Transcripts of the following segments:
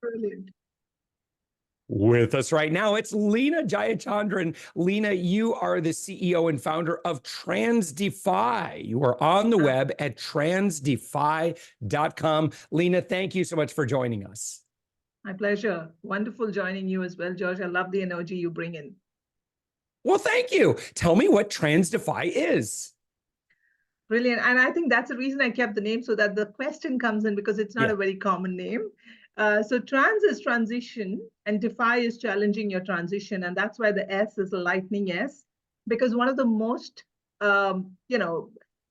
Brilliant. With us right now, it's Leenna Jayachaandran. Leenna, you are the CEO and founder of Transdefy. You are on the web at transdefy.com. Leenna, thank you so much for joining us. My pleasure. Wonderful joining you as well, Josh. I love the energy you bring in. Well, thank you. Tell me what Transdefy is. Brilliant. And I think that's the reason I kept the name, so that the question comes in, because it's not a very common name. So trans is transition and defy is challenging your transition. And that's why the S is a lightning S, because one of the most,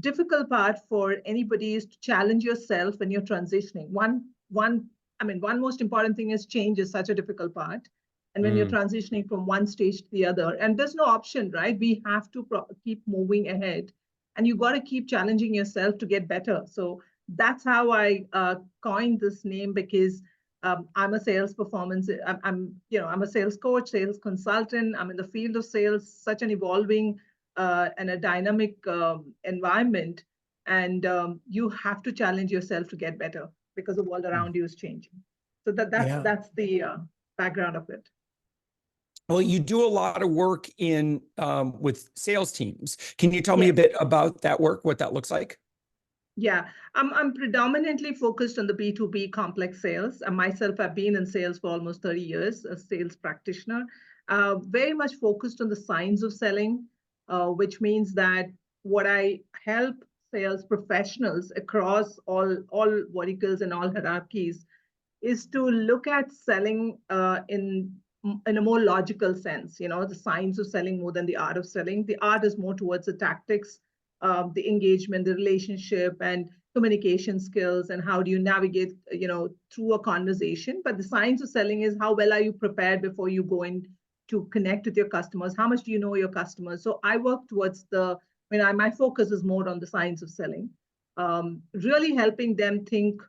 difficult part for anybody is to challenge yourself when you're transitioning. One most important thing is change is such a difficult part. And when you're transitioning from one stage to the other, and there's no option, right? We have to keep moving ahead, and you got to keep challenging yourself to get better. So that's how I coined this name, because I'm a sales performance. I'm a sales coach, sales consultant. I'm in the field of sales, such an evolving and a dynamic environment, and you have to challenge yourself to get better, because the world around you is changing. So that's the background of it. Well, you do a lot of work in with sales teams. Can you tell me a bit about that work, what that looks like? Yeah, I'm predominantly focused on the B2B complex sales. I myself have been in sales for almost 30 years, a sales practitioner, very much focused on the science of selling, which means that what I help sales professionals across all verticals and all hierarchies is to look at selling in a more logical sense, the science of selling more than the art of selling. The art is more towards the tactics, the engagement, the relationship, and communication skills, and how do you navigate, through a conversation. But the science of selling is how well are you prepared before you go in to connect with your customers? How much do you know your customers? So I work towards my focus is more on the science of selling, really helping them think,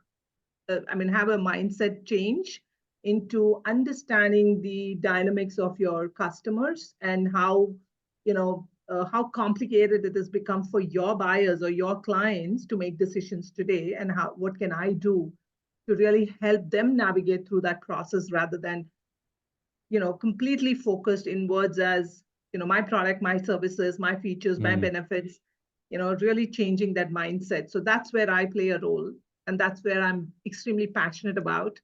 have a mindset change into understanding the dynamics of your customers, and how complicated it has become for your buyers or your clients to make decisions today, and what can I do to really help them navigate through that process, rather than completely focused inwards as my product, my services, my features, my benefits, really changing that mindset. So that's where I play a role, and that's where I'm extremely passionate about.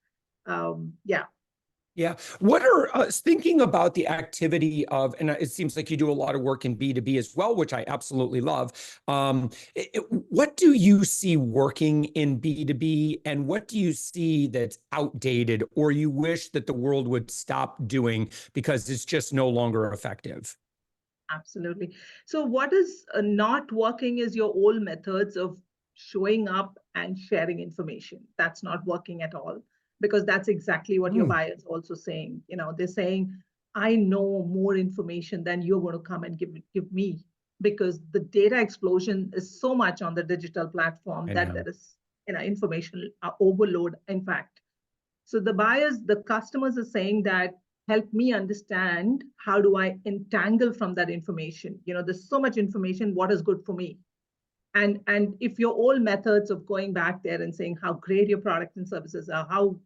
Yeah. What are thinking about the activity of, and it seems like you do a lot of work in B2B as well, which I absolutely love. What do you see working in B2B, and what do you see that's outdated, or you wish that the world would stop doing because it's just no longer effective? Absolutely. So what is not working is your old methods of showing up and sharing information. That's not working at all, because that's exactly what your buyer's also saying. They're saying, I know more information than you're going to come and give me, because the data explosion is so much on the digital platform that there is information overload, in fact. So the customers are saying that, help me understand, how do I entangle from that information? There's so much information, what is good for me? And if your old methods of going back there and saying how great your products and services are, how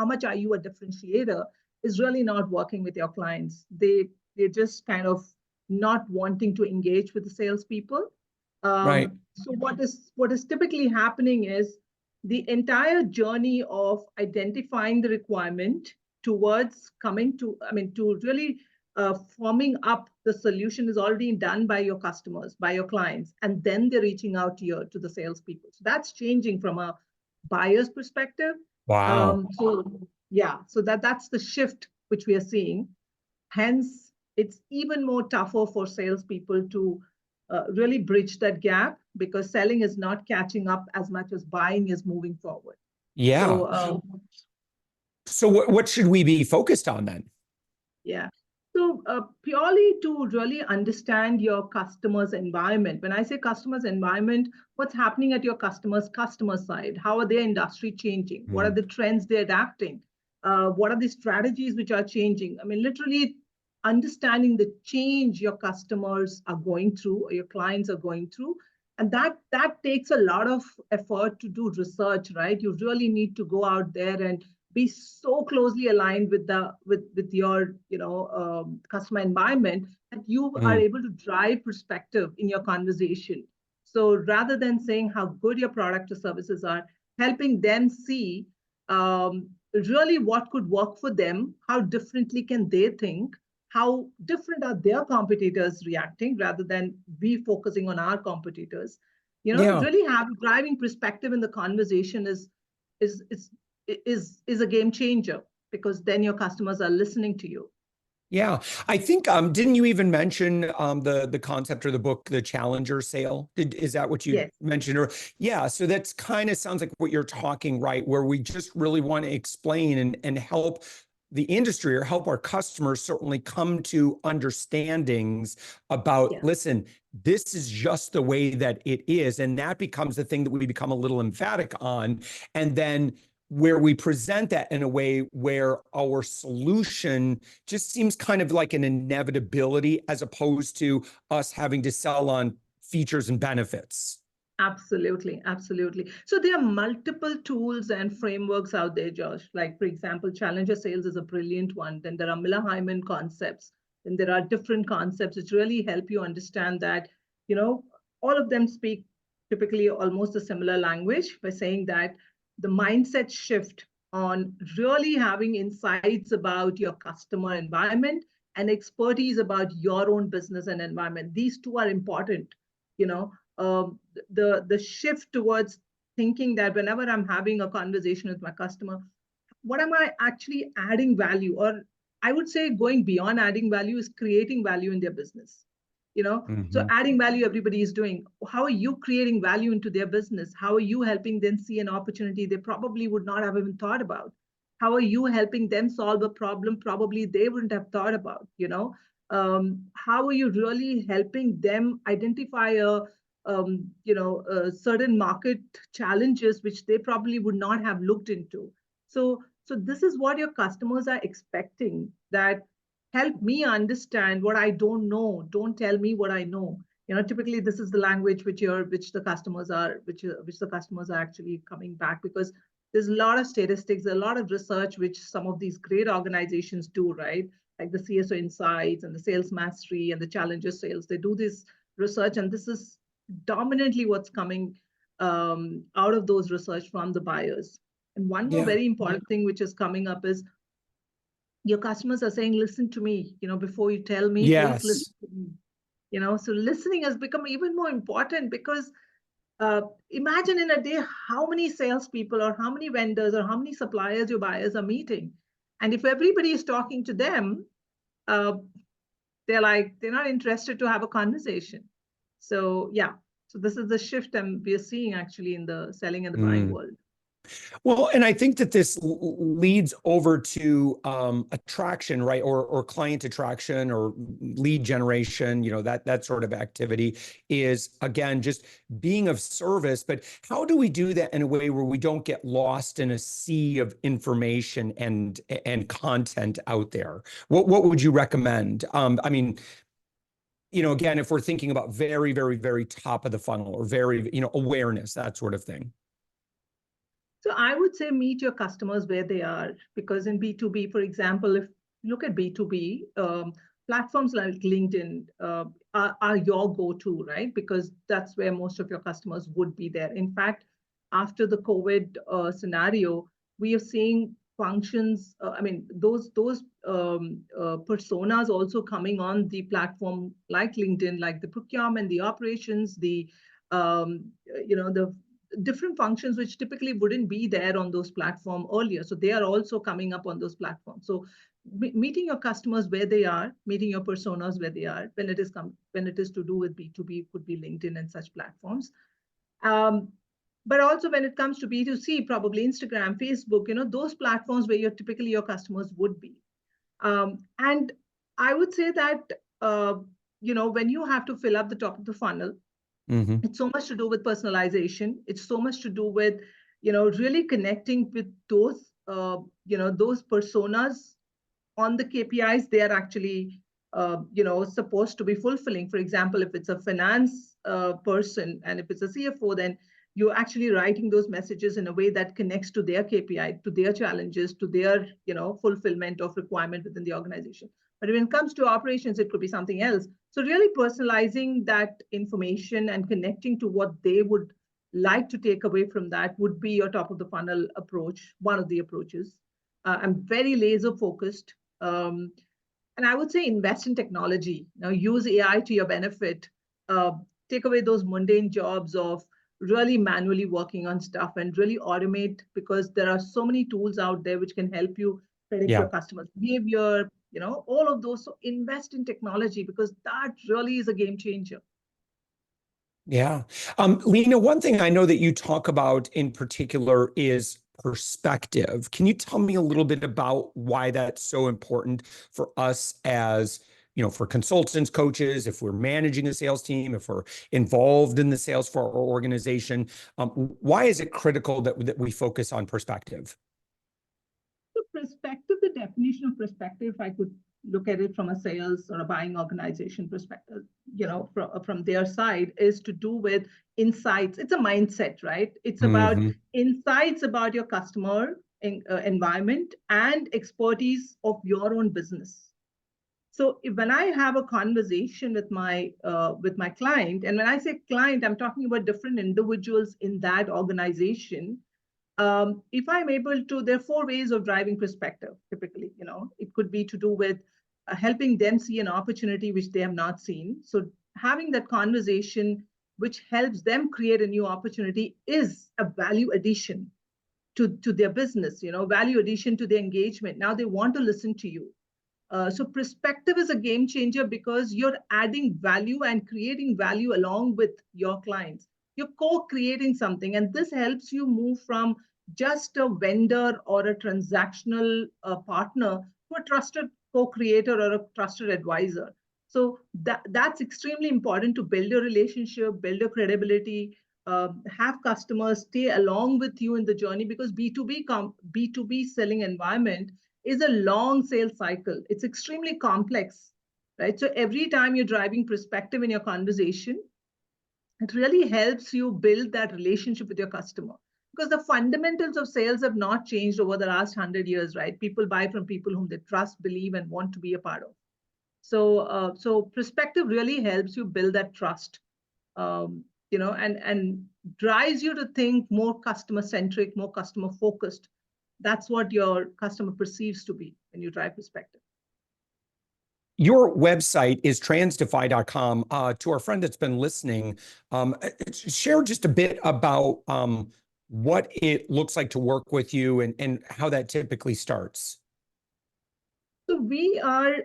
much are you a differentiator, is really not working with your clients. They're just kind of not wanting to engage with the salespeople. Right. So what is typically happening is the entire journey of identifying the requirement towards to really forming up the solution is already done by your customers, by your clients, and then they're reaching out to the salespeople. So that's changing from a buyer's perspective. Wow. So that's the shift which we are seeing. Hence, it's even more tougher for salespeople to really bridge that gap, because selling is not catching up as much as buying is moving forward. Yeah. So what should we be focused on then? Yeah. So purely to really understand your customer's environment. When I say customer's environment, what's happening at your customer side? How are their industry changing? What are the trends they're adapting? What are the strategies which are changing? Literally understanding the change your customers are going through, or your clients are going through, And that takes a lot of effort to do research, right? You really need to go out there and be so closely aligned with your customer environment that you are Mm. able to drive perspective in your conversation. So rather than saying how good your product or services are, helping them see really what could work for them, how differently can they think, how different are their competitors reacting, rather than we focusing on our competitors. Yeah. Really have driving perspective in the conversation is is is a game changer, because then your customers are listening to you. Yeah, I think didn't you even mention the concept or the book, The Challenger Sale? Is that what you Yes. mentioned? Or yeah, so that's kind of sounds like what you're talking, right? Where we just really want to explain and help the industry or help our customers certainly come to understandings about, Yeah. listen, this is just the way that it is. And that becomes the thing that we become a little emphatic on. And then where we present that in a way where our solution just seems kind of like an inevitability as opposed to us having to sell on features and benefits. Absolutely, absolutely. So there are multiple tools and frameworks out there, Josh. Like, for example, Challenger Sales is a brilliant one. Then there are Miller Hyman concepts. Then there are different concepts which really help you understand that, you know, all of them speak typically almost a similar language by saying that the mindset shift on really having insights about your customer environment and expertise about your own business and environment. These two are important, you know. The shift towards thinking that whenever I'm having a conversation with my customer, what am I actually adding value? Or I would say going beyond adding value is creating value in their business. So Mhm. adding value, everybody is doing. How are you creating value into their business? How are you helping them see an opportunity they probably would not have even thought about? How are you helping them solve a problem probably they wouldn't have thought about? How are you really helping them identify certain market challenges which they probably would not have looked into? So this is what your customers are expecting, that help me understand what I don't know. Don't tell me what I know. Typically this is the language which the customers are actually coming back, because there's a lot of statistics, a lot of research which some of these great organizations do, right? Like the CSO Insights and the Sales Mastery and the Challenger Sales. They do this research, and this is dominantly what's coming out of those research from the buyers. And one more Yeah. very important thing which is coming up is your customers are saying, listen to me, before you tell me, please listen Yes. to me. So listening has become even more important, because imagine in a day how many salespeople or how many vendors or how many suppliers your buyers are meeting. And if everybody is talking to them, uh, they're not interested to have a conversation. So yeah, so this is the shift we are seeing actually in the selling and the buying Mm. world. Well, and I think that this leads over to attraction, right? Or client attraction or lead generation, that sort of activity is, again, just being of service. But how do we do that in a way where we don't get lost in a sea of information and content out there? What would you recommend? I mean, again, if we're thinking about very, very, very top of the funnel or very, awareness, that sort of thing. So I would say meet your customers where they are, because in B2B, for example, if you look at B2B, platforms like LinkedIn are your go-to, right? Because that's where most of your customers would be there. In fact, after the COVID scenario, we are seeing functions. Those personas also coming on the platform like LinkedIn, like the procurement, the operations, the different functions which typically wouldn't be there on those platforms earlier. So they are also coming up on those platforms. So meeting your customers where they are, meeting your personas where they are, when it is to do with B2B, could be LinkedIn and such platforms. But also when it comes to B2C, probably Instagram, Facebook, those platforms where typically your customers would be. And I would say that, when you have to fill up the top of the funnel, Mm-hmm. it's so much to do with personalization. It's so much to do with, really connecting with those personas on the KPIs they are actually, supposed to be fulfilling. For example, if it's a finance person, and if it's a CFO, then you're actually writing those messages in a way that connects to their KPI, to their challenges, to their fulfillment of requirement within the organization. But when it comes to operations, it could be something else. So really personalizing that information and connecting to what they would like to take away from that would be your top of the funnel approach, one of the approaches. I'm very laser focused. And I would say invest in technology. Now use AI to your benefit. Take away those mundane jobs of really manually working on stuff and really automate, because there are so many tools out there which can help you predict your customers' behavior, all of those. So invest in technology, because that really is a game changer. Yeah. Leenna, one thing I know that you talk about in particular is perspective. Can you tell me a little bit about why that's so important for us as, for consultants, coaches, if we're managing a sales team, if we're involved in the sales for our organization? Why is it critical that we focus on perspective? So perspective, the definition of perspective, if I could look at it from a sales or a buying organization perspective, from their side, is to do with insights. It's a mindset, right? It's about insights about your customer environment and expertise of your own business. So when I have a conversation with my client, and when I say client, I'm talking about different individuals in that organization. If I'm able to, there are 4 ways of driving perspective. Typically, it could be to do with helping them see an opportunity which they have not seen. So having that conversation which helps them create a new opportunity is a value addition to their business, value addition to their engagement. Now they want to listen to you. So perspective is a game changer, because you're adding value and creating value along with your clients. You're co-creating something, and this helps you move from just a vendor or a transactional partner to a trusted co-creator or a trusted advisor. So that's extremely important to build a relationship, build a credibility, have customers stay along with you in the journey, because B2B selling environment is a long sales cycle. It's extremely complex, right? So every time you're driving perspective in your conversation, it really helps you build that relationship with your customer, because the fundamentals of sales have not changed over the last 100 years, right? People buy from people whom they trust, believe, and want to be a part of. So perspective really helps you build that trust, and drives you to think more customer centric, more customer focused. That's what your customer perceives to be when you drive perspective. Your website is transdefy.com. To our friend that's been listening, share just a bit about what it looks like to work with you and how that typically starts. So we are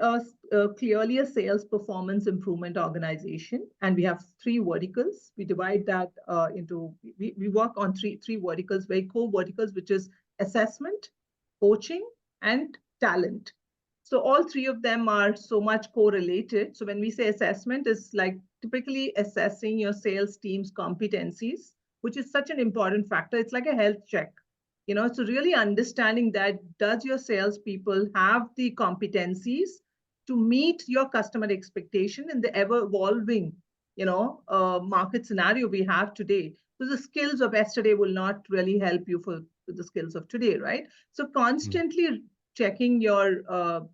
clearly a sales performance improvement organization, and we have 3 verticals. We divide that we work on three verticals, very core verticals, which is assessment, coaching, and talent. So all 3 of them are so much correlated. So when we say assessment, it's like typically assessing your sales team's competencies, which is such an important factor. It's like a health check. So really understanding that, does your salespeople have the competencies to meet your customer expectation in the ever-evolving, market scenario we have today? So the skills of yesterday will not really help you for the skills of today, right? So constantly checking your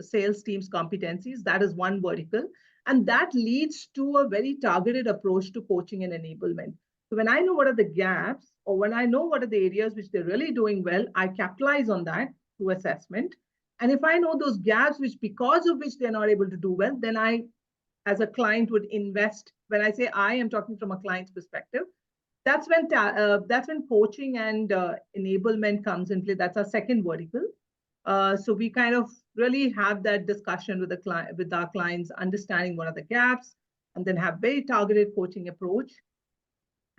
sales team's competencies, that is one vertical. And that leads to a very targeted approach to coaching and enablement. So when I know what are the gaps, or when I know what are the areas which they're really doing well, I capitalize on that through assessment. And if I know those gaps, because of which they're not able to do well, then I, as a client, would invest. When I say I am talking from a client's perspective, that's when coaching and enablement comes in play. That's our second vertical. So we kind of really have that discussion with our clients, understanding what are the gaps, and then have very targeted coaching approach.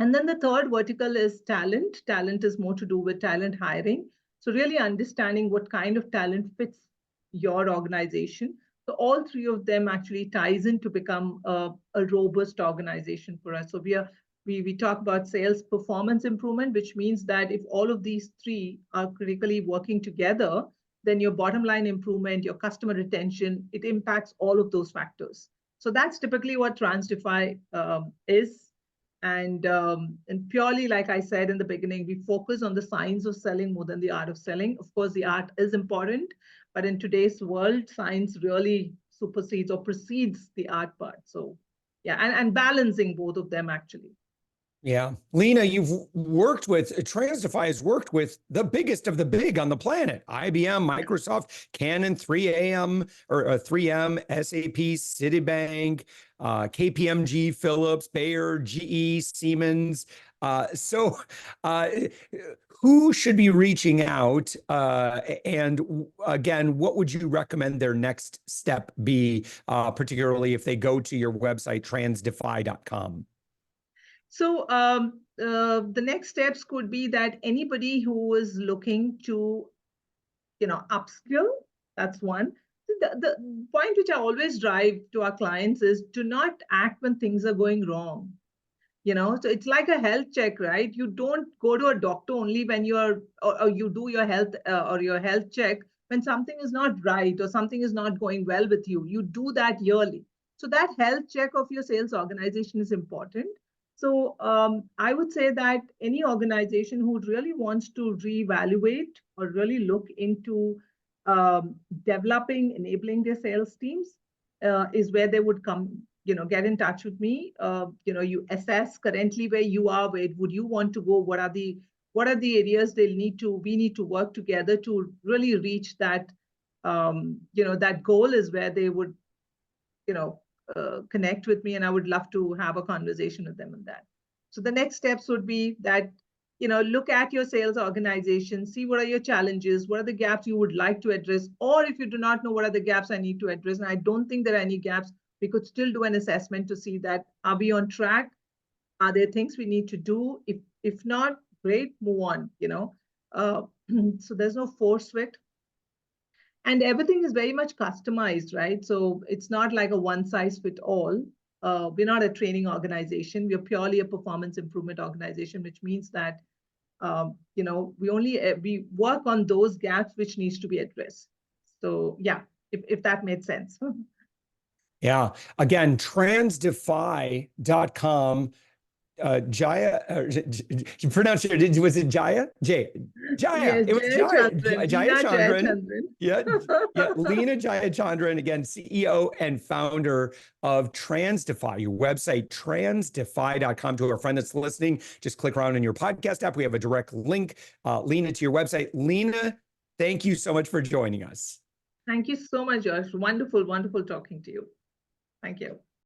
And then the third vertical is talent. Talent is more to do with talent hiring. So really understanding what kind of talent fits your organization. So all 3 of them actually ties in to become a robust organization for us. So we talk about sales performance improvement, which means that if all of these 3 are critically working together, then your bottom line improvement, your customer retention, it impacts all of those factors. So that's typically what Transdify is. And purely, like I said in the beginning, we focus on the science of selling more than the art of selling. Of course, the art is important, but in today's world, science really supersedes or precedes the art part. So yeah, and balancing both of them actually. Yeah. Leenna, you've worked with, Transdify has worked with the biggest of the big on the planet. IBM, Microsoft, Canon, 3M, or 3M, SAP, Citibank, KPMG, Philips, Bayer, GE, Siemens. So who should be reaching out? And again, what would you recommend their next step be, particularly if they go to your website, transdify.com? So the next steps could be that anybody who is looking to, upskill, that's one. The point which I always drive to our clients is to not act when things are going wrong. So it's like a health check, right? You don't go to a doctor only when or you do your health or your health check when something is not right or something is not going well with you. You do that yearly. So that health check of your sales organization is important. So I would say that any organization who really wants to reevaluate or really look into developing, enabling their sales teams is where they would come, get in touch with me. You assess currently where you are, where would you want to go, what are the areas we need to work together to really reach that, that goal is where they would, connect with me, and I would love to have a conversation with them on that. So the next steps would be that, look at your sales organization, see what are your challenges, what are the gaps you would like to address, or if you do not know what are the gaps I need to address, and I don't think there are any gaps, we could still do an assessment to see that, are we on track? Are there things we need to do? If not, great, move on, so there's no force fit. And everything is very much customized, right? So it's not like a one size fit all. We're not a training organization. We're purely a performance improvement organization, which means that, we work on those gaps which needs to be addressed. So yeah, if that made sense. Yeah. Again, transdify.com. Jaya, you pronounced it, was it Jaya? Jaya. Yes, It was Jaya. Jayachaandran, Jayachaandran. Jayachaandran. Yeah. Leenna Jayachaandran, again, CEO and founder of Transdify, your website, transdify.com. To our friend that's listening, just click around in your podcast app. We have a direct link, Leenna, to your website. Leenna, thank you so much for joining us. Thank you so much, Josh. Wonderful, wonderful talking to you. Thank you.